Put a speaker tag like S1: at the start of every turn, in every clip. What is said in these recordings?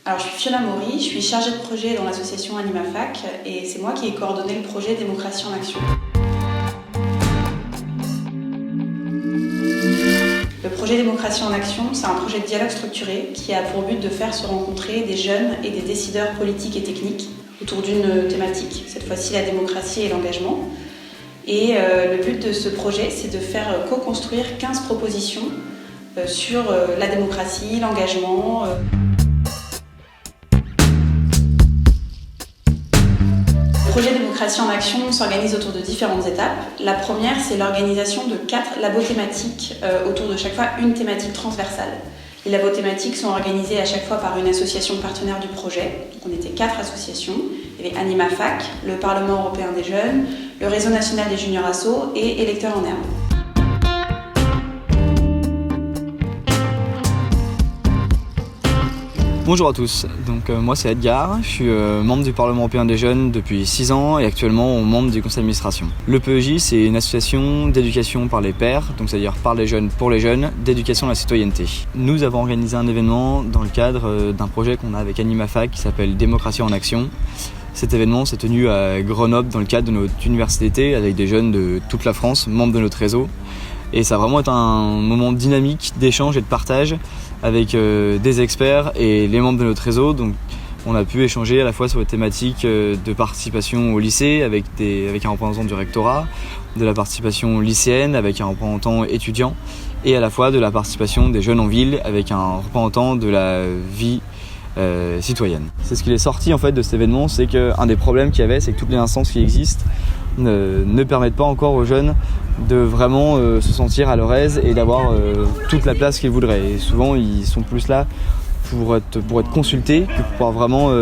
S1: Alors, je suis Fiona Maury, je suis chargée de projet dans l'association AnimaFac et c'est moi qui ai coordonné le projet Démocratie en Action. Le projet Démocratie en Action, c'est un projet de dialogue structuré qui a pour but de faire se rencontrer des jeunes et des décideurs politiques et techniques autour d'une thématique, cette fois-ci la démocratie et l'engagement. Et le but de ce projet, c'est de faire co-construire 15 propositions sur la démocratie, l'engagement. Le projet Démocratie en Action s'organise autour de différentes étapes. La première, c'est l'organisation de 4 labos thématiques autour de chaque fois une thématique transversale. Les labos thématiques sont organisés à chaque fois par une association partenaire du projet. Donc on était 4 associations. Il y avait AnimaFac, le Parlement européen des jeunes, le Réseau national des juniors assos et Électeurs en herbe.
S2: Bonjour à tous, moi c'est Edgar, je suis membre du Parlement européen des jeunes depuis 6 ans et actuellement membre du conseil d'administration. Le PEJ, c'est une association d'éducation par les pairs, donc c'est-à-dire par les jeunes pour les jeunes, d'éducation à la citoyenneté. Nous avons organisé un événement dans le cadre d'un projet qu'on a avec AnimaFac qui s'appelle Démocratie en Action. Cet événement s'est tenu à Grenoble dans le cadre de notre université d'été avec des jeunes de toute la France, membres de notre réseau. Et ça a vraiment été un moment dynamique d'échange et de partage avec des experts et les membres de notre réseau. Donc on a pu échanger à la fois sur les thématiques de participation au lycée avec un représentant du rectorat, de la participation lycéenne avec un représentant étudiant et à la fois de la participation des jeunes en ville avec un représentant de la vie citoyenne. C'est ce qui est sorti en fait de cet événement, c'est qu'un des problèmes qu'il y avait, c'est que toutes les instances qui existent ne permettent pas encore aux jeunes de vraiment se sentir à leur aise et d'avoir toute la place qu'ils voudraient. Et souvent, ils sont plus là pour être consultés que pour pouvoir vraiment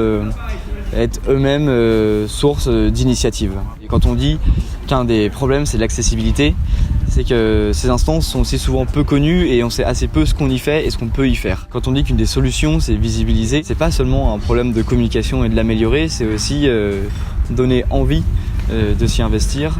S2: être eux-mêmes source d'initiative. Et quand on dit qu'un des problèmes, c'est l'accessibilité, c'est que ces instances sont aussi souvent peu connues et on sait assez peu ce qu'on y fait et ce qu'on peut y faire. Quand on dit qu'une des solutions, c'est visibiliser, c'est pas seulement un problème de communication et de l'améliorer, c'est aussi donner envie de s'y investir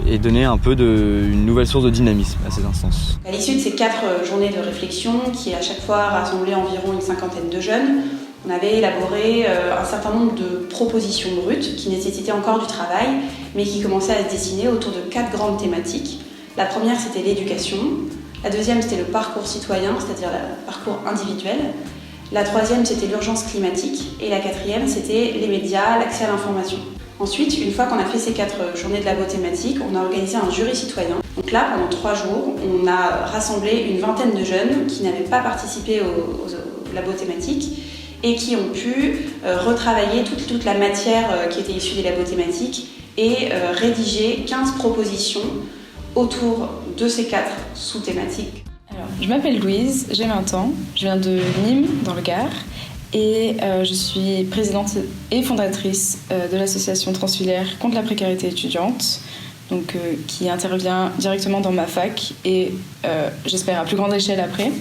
S2: et donner un peu une nouvelle source de dynamisme à ces instances.
S1: À l'issue de ces 4 journées de réflexion, qui à chaque fois rassemblaient environ une cinquantaine de jeunes, on avait élaboré un certain nombre de propositions brutes qui nécessitaient encore du travail, mais qui commençaient à se dessiner autour de 4 grandes thématiques. La première, c'était l'éducation. La deuxième, c'était le parcours citoyen, c'est-à-dire le parcours individuel. La troisième, c'était l'urgence climatique. Et la quatrième, c'était les médias, l'accès à l'information. Ensuite, une fois qu'on a fait ces 4 journées de labo thématiques, on a organisé un jury citoyen. Donc là, pendant 3 jours, on a rassemblé une vingtaine de jeunes qui n'avaient pas participé aux labos thématiques et qui ont pu retravailler toute la matière qui était issue des labos thématiques et rédiger 15 propositions autour de ces 4 sous-thématiques.
S3: Alors, je m'appelle Louise, j'ai 20 ans, je viens de Nîmes, dans le Gard. Et je suis présidente et fondatrice de l'association transfilière contre la précarité étudiante, donc, qui intervient directement dans ma fac et j'espère à plus grande échelle après.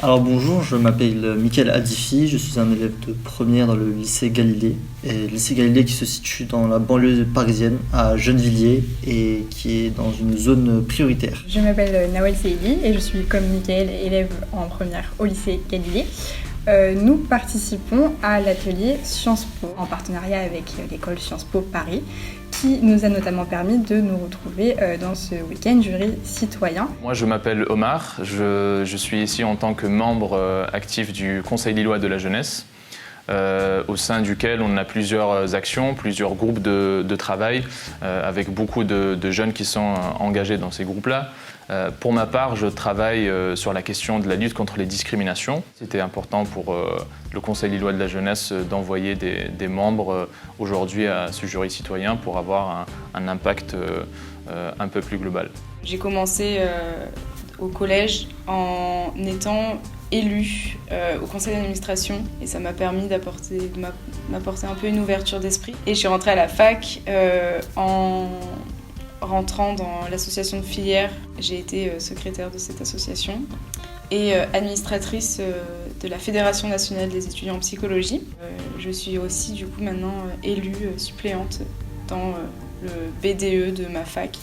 S4: Alors bonjour, je m'appelle Mickaël Adifi, je suis un élève de première dans le lycée Galilée. Et le lycée Galilée qui se situe dans la banlieue parisienne, à Gennevilliers, et qui est dans une zone prioritaire.
S5: Je m'appelle Nawel Seidi et je suis comme Mickaël élève en première au lycée Galilée. Nous participons à l'atelier Sciences Po en partenariat avec l'école Sciences Po Paris qui nous a notamment permis de nous retrouver dans ce week-end jury citoyen.
S6: Moi je m'appelle Omar, je suis ici en tant que membre actif du Conseil lillois de la jeunesse au sein duquel on a plusieurs actions, plusieurs groupes de travail avec beaucoup de jeunes qui sont engagés dans ces groupes-là. Pour ma part, je travaille sur la question de la lutte contre les discriminations. C'était important pour le Conseil lillois de la jeunesse d'envoyer des membres aujourd'hui à ce jury citoyen pour avoir un impact un peu plus global.
S3: J'ai commencé au collège en étant élue au conseil d'administration et ça m'a permis m'apporter un peu une ouverture d'esprit. Et je suis rentrée à la fac en rentrant dans l'association de filière. J'ai été secrétaire de cette association et administratrice de la Fédération nationale des étudiants en psychologie. Je suis aussi du coup maintenant élue suppléante dans le BDE de ma fac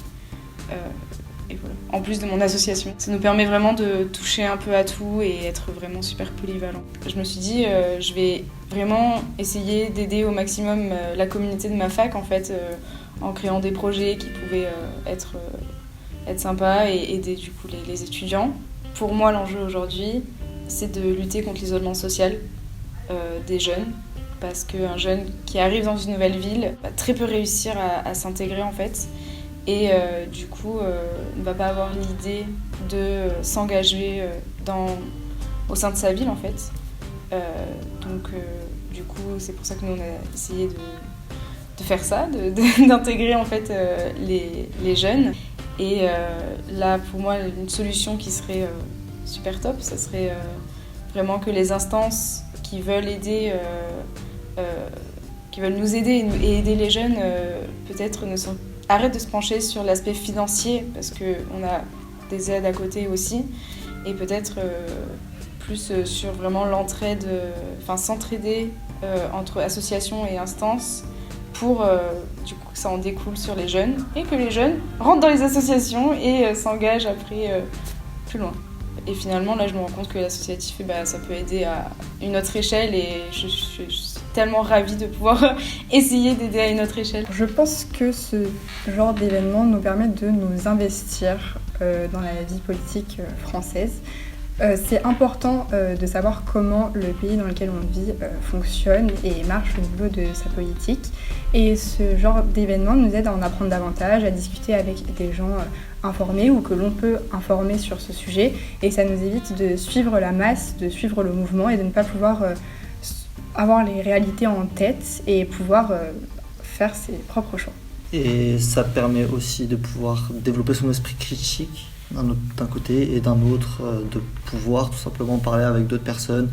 S3: et voilà. En plus de mon association. Ça nous permet vraiment de toucher un peu à tout et être vraiment super polyvalent. Je me suis dit, je vais vraiment essayer d'aider au maximum la communauté de ma fac en fait, en créant des projets qui pouvaient être sympas et aider du coup les étudiants. Pour moi, l'enjeu aujourd'hui, c'est de lutter contre l'isolement social des jeunes, parce qu'un jeune qui arrive dans une nouvelle ville va très peu réussir à s'intégrer en fait, et du coup ne va pas avoir l'idée de s'engager au sein de sa ville en fait. Donc du coup c'est pour ça que nous on a essayé de faire ça, d'intégrer en fait les jeunes. Et là pour moi une solution qui serait super top, ça serait vraiment que les instances qui veulent aider, qui veulent nous aider et aider les jeunes, peut-être arrêtent de se pencher sur l'aspect financier, parce qu'on a des aides à côté aussi, et peut-être plus sur vraiment l'entraide, s'entraider entre associations et instances pour du coup que ça en découle sur les jeunes, et que les jeunes rentrent dans les associations et s'engagent après plus loin. Et finalement, là, je me rends compte que l'associatif, ça peut aider à une autre échelle, et je suis tellement ravie de pouvoir essayer d'aider à une autre échelle.
S5: Je pense que ce genre d'événement nous permet de nous investir dans la vie politique française. C'est important de savoir comment le pays dans lequel on vit fonctionne et marche au niveau de sa politique. Et ce genre d'événement nous aide à en apprendre davantage, à discuter avec des gens informés ou que l'on peut informer sur ce sujet. Et ça nous évite de suivre la masse, de suivre le mouvement et de ne pas pouvoir avoir les réalités en tête et pouvoir faire ses propres choix.
S4: Et ça permet aussi de pouvoir développer son esprit critique d'un côté, et d'un autre de pouvoir tout simplement parler avec d'autres personnes,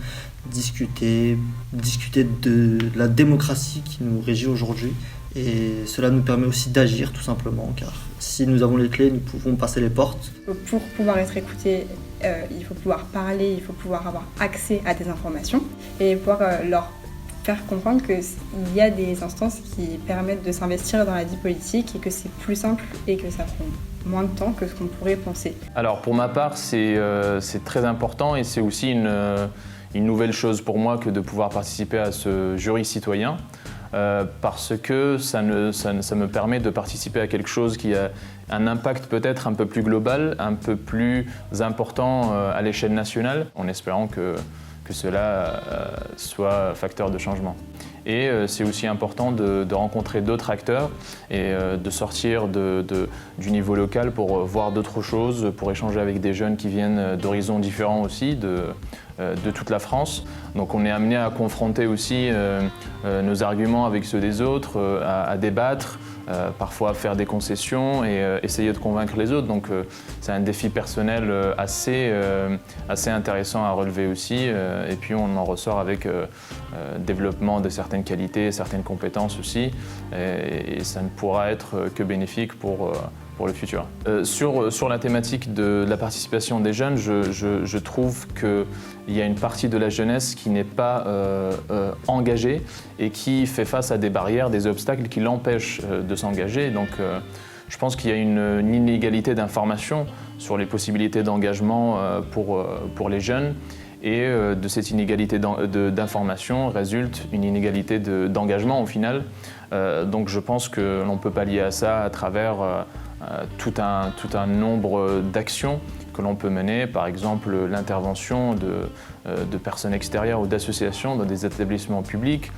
S4: discuter de la démocratie qui nous régit aujourd'hui. Et cela nous permet aussi d'agir tout simplement, car si nous avons les clés, nous pouvons passer les portes.
S5: Pour pouvoir être écouté, il faut pouvoir parler, il faut pouvoir avoir accès à des informations et pouvoir leur faire comprendre qu'il y a des instances qui permettent de s'investir dans la vie politique et que c'est plus simple et que ça prend moins de temps que ce qu'on pourrait penser.
S6: Alors pour ma part, c'est très important, et c'est aussi une nouvelle chose pour moi que de pouvoir participer à ce jury citoyen, parce que ça me permet de participer à quelque chose qui a un impact peut-être un peu plus global, un peu plus important à l'échelle nationale, en espérant que cela soit facteur de changement. Et c'est aussi important de rencontrer d'autres acteurs et de sortir du niveau local pour voir d'autres choses, pour échanger avec des jeunes qui viennent d'horizons différents aussi, de toute la France. Donc on est amené à confronter aussi nos arguments avec ceux des autres, à débattre, parfois faire des concessions et essayer de convaincre les autres. Donc c'est un défi personnel assez intéressant à relever aussi. Et puis on en ressort avec développement de certaines qualités, certaines compétences aussi. Et ça ne pourra être que bénéfique pour le futur. Sur la thématique de la participation des jeunes, je trouve qu'il y a une partie de la jeunesse qui n'est pas engagée et qui fait face à des barrières, des obstacles qui l'empêchent de s'engager. Donc je pense qu'il y a une inégalité d'information sur les possibilités d'engagement pour les jeunes. Et de cette inégalité d'information résulte une inégalité d'engagement au final. Donc je pense que l'on peut pallier à ça à travers tout un nombre d'actions que l'on peut mener, par exemple l'intervention de personnes extérieures ou d'associations dans des établissements publics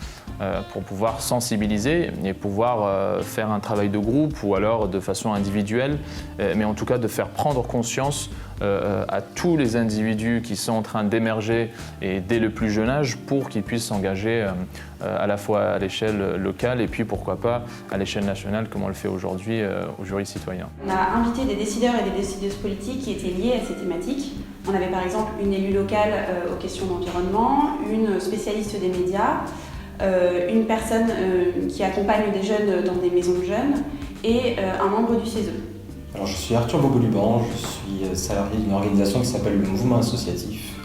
S6: pour pouvoir sensibiliser et pouvoir faire un travail de groupe ou alors de façon individuelle, mais en tout cas de faire prendre conscience à tous les individus qui sont en train d'émerger et dès le plus jeune âge pour qu'ils puissent s'engager à la fois à l'échelle locale et puis pourquoi pas à l'échelle nationale comme on le fait aujourd'hui au jury citoyen.
S1: On a invité des décideurs et des décideuses politiques qui étaient liés à ces thématiques. On avait par exemple une élue locale aux questions d'environnement, une spécialiste des médias, une personne qui accompagne des jeunes dans des maisons de jeunes et un membre du CESE.
S7: Alors, je suis Arthur Bogoluban, je suis salarié d'une organisation qui s'appelle le Mouvement Associatif.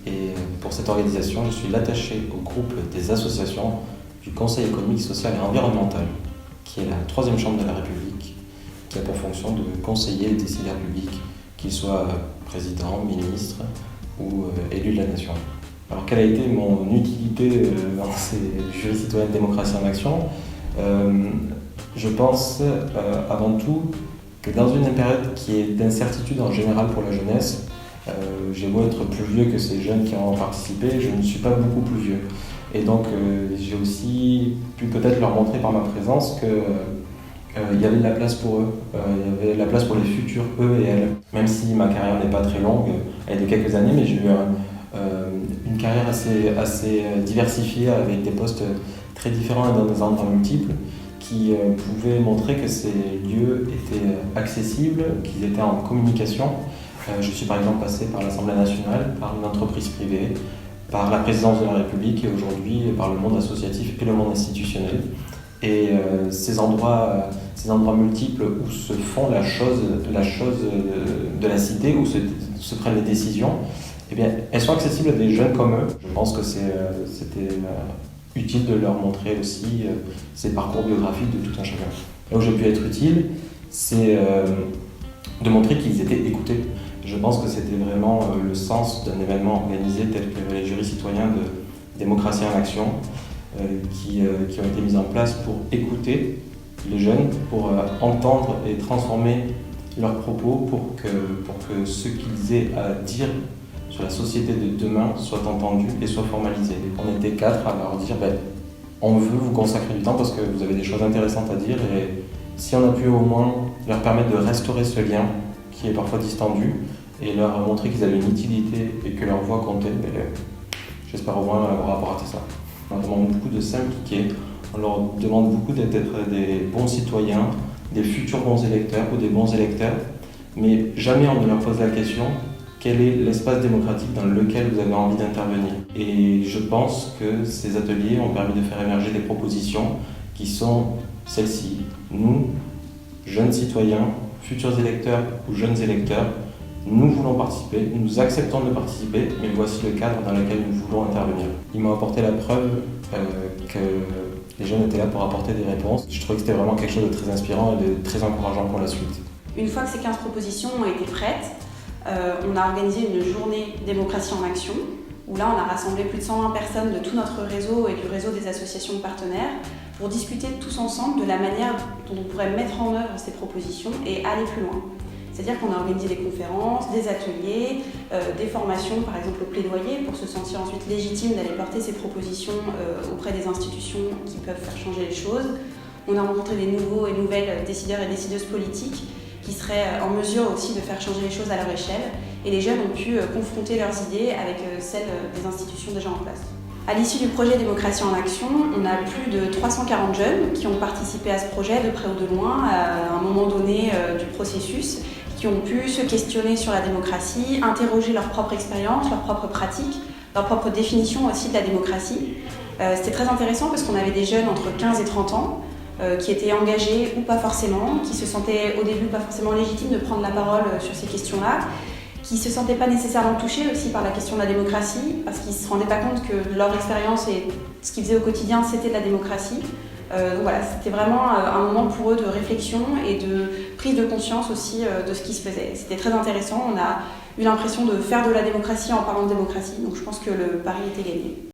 S7: Et pour cette organisation, je suis l'attaché au groupe des associations du Conseil économique, social et environnemental, qui est la 3e chambre de la République, qui a pour fonction de conseiller les décideurs publics, qu'ils soient président, ministre ou élus de la nation. Alors quelle a été mon utilité dans ces jurys citoyens de démocratie en action ? Je pense avant tout que dans une période qui est d'incertitude en général pour la jeunesse, j'ai beau être plus vieux que ces jeunes qui ont participé, je ne suis pas beaucoup plus vieux. Et donc j'ai aussi pu peut-être leur montrer par ma présence qu'il y avait de la place pour eux, il y avait de la place pour les futurs eux et elles. Même si ma carrière n'est pas très longue, elle est de quelques années, mais j'ai eu une carrière assez diversifiée avec des postes très différents et dans des endroits multiples qui pouvaient montrer que ces lieux étaient accessibles, qu'ils étaient en communication. Je suis par exemple passé par l'Assemblée nationale, par une entreprise privée, par la présidence de la République et aujourd'hui par le monde associatif et le monde institutionnel. Et ces endroits multiples où se font la chose de la cité, où se prennent les décisions, eh bien, elles sont accessibles à des jeunes comme eux. Je pense que c'était utile de leur montrer aussi ces parcours biographiques de tout un chacun. Là où j'ai pu être utile, c'est de montrer qu'ils étaient écoutés. Je pense que c'était vraiment le sens d'un événement organisé tel que les jurys citoyens de démocratie en action qui ont été mis en place pour écouter les jeunes, pour entendre et transformer leurs propos pour que ce qu'ils aient à dire sur la société de demain soit entendu et soit formalisé. On était 4 à leur dire on veut vous consacrer du temps parce que vous avez des choses intéressantes à dire et si on a pu au moins leur permettre de restaurer ce lien qui est parfois distendu et leur montrer qu'ils avaient une utilité et que leur voix comptait, j'espère au moins avoir apporté ça. On leur demande beaucoup de s'impliquer, on leur demande beaucoup d'être des bons citoyens, des futurs bons électeurs ou des bons électeurs, mais jamais on ne leur pose la question quel est l'espace démocratique dans lequel vous avez envie d'intervenir. Et je pense que ces ateliers ont permis de faire émerger des propositions qui sont celles-ci. Nous, jeunes citoyens, futurs électeurs ou jeunes électeurs, nous voulons participer, nous acceptons de participer, mais voici le cadre dans lequel nous voulons intervenir. Ils m'ont apporté la preuve que les jeunes étaient là pour apporter des réponses. Je trouvais que c'était vraiment quelque chose de très inspirant et de très encourageant pour la suite.
S1: Une fois que ces 15 propositions ont été prêtes, on a organisé une journée démocratie en action, où là on a rassemblé plus de 120 personnes de tout notre réseau et du réseau des associations de partenaires pour discuter tous ensemble de la manière dont on pourrait mettre en œuvre ces propositions et aller plus loin. C'est-à-dire qu'on a organisé des conférences, des ateliers, des formations, par exemple au plaidoyer, pour se sentir ensuite légitime d'aller porter ces propositions auprès des institutions qui peuvent faire changer les choses. On a rencontré des nouveaux et nouvelles décideurs et décideuses politiques qui seraient en mesure aussi de faire changer les choses à leur échelle. Et les jeunes ont pu confronter leurs idées avec celles des institutions déjà en place. À l'issue du projet Démocratie en Action, on a plus de 340 jeunes qui ont participé à ce projet de près ou de loin à un moment donné du processus, qui ont pu se questionner sur la démocratie, interroger leur propre expérience, leur propre pratique, leur propre définition aussi de la démocratie. C'était très intéressant parce qu'on avait des jeunes entre 15 et 30 ans qui étaient engagés ou pas forcément, qui se sentaient au début pas forcément légitimes de prendre la parole sur ces questions-là, qui ne se sentaient pas nécessairement touchés aussi par la question de la démocratie, parce qu'ils ne se rendaient pas compte que leur expérience et ce qu'ils faisaient au quotidien, c'était de la démocratie. Donc voilà, c'était vraiment un moment pour eux de réflexion et de prise de conscience aussi de ce qui se faisait. C'était très intéressant, on a eu l'impression de faire de la démocratie en parlant de démocratie, donc je pense que le pari était gagné.